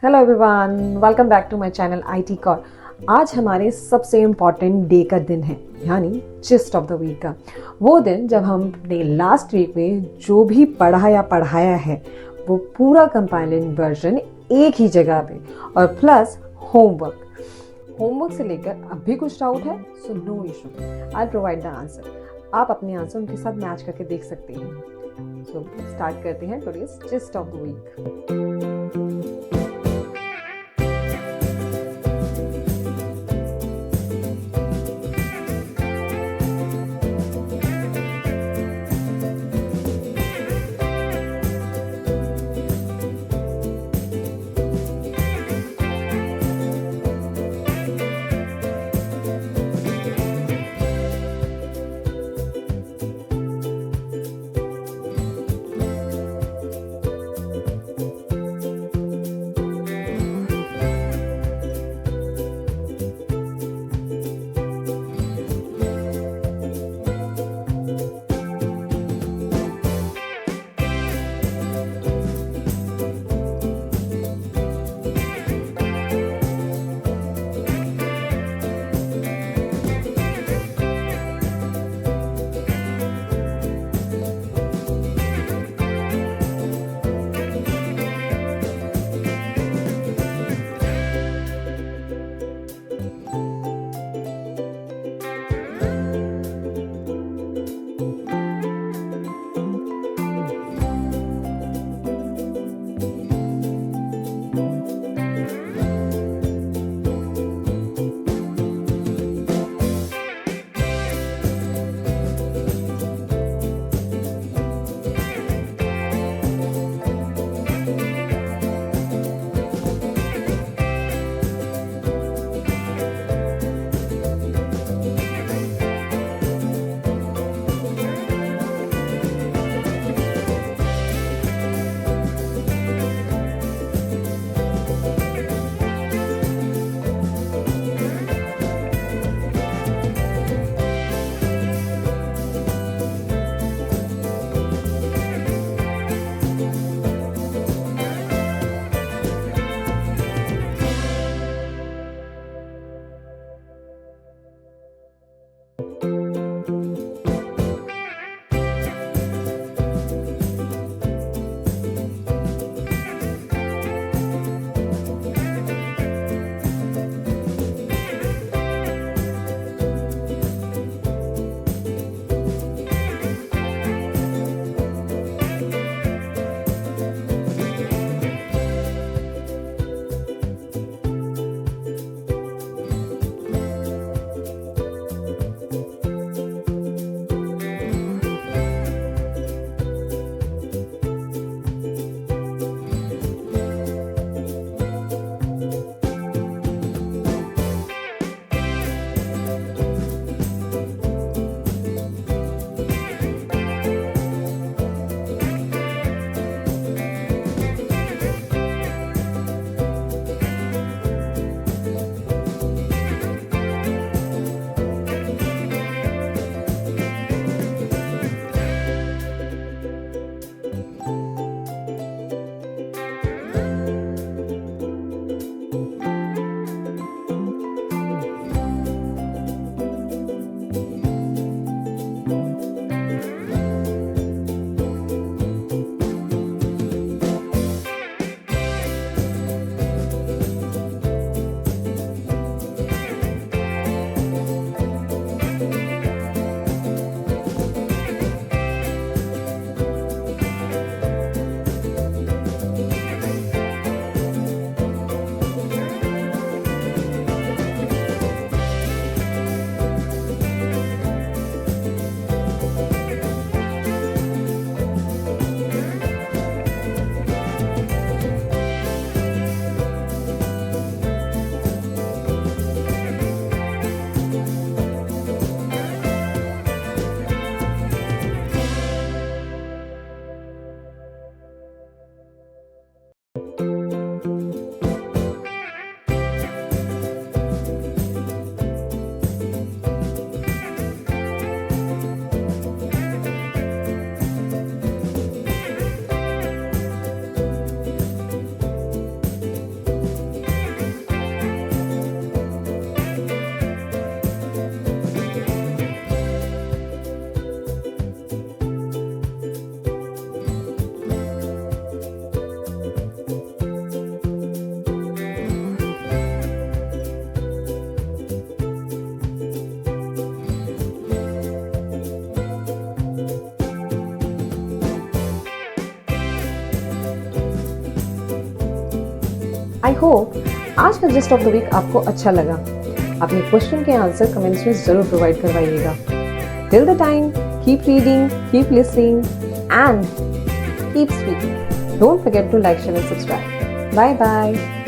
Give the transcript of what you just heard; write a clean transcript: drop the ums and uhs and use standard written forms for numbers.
Hello everyone, welcome back to my channel IT core. आज हमारे सबसे इम्पॉर्टेंट डे का दिन है, यानी जिस्ट ऑफ द वीक का। वो दिन जब हमने लास्ट वीक में जो भी पढ़ा या पढ़ाया है वो पूरा कंपाइल्ड वर्जन एक ही जगह पे, और प्लस होमवर्क से लेकर अब भी कुछ डाउट है so no issue, I provide the answer. आप अपने आंसर उनके साथ मैच करके देख सकते हैं। सो स्टार्ट करते हैं today's gist of the week. I hope आज का जिस्ट ऑफ द वीक आपको अच्छा लगा। अपने क्वेश्चन के आंसर कमेंट्स में जरूर प्रोवाइड करवाइएगा। Till the time, keep reading, keep listening and keep speaking. Don't forget to like, share and subscribe. Bye bye.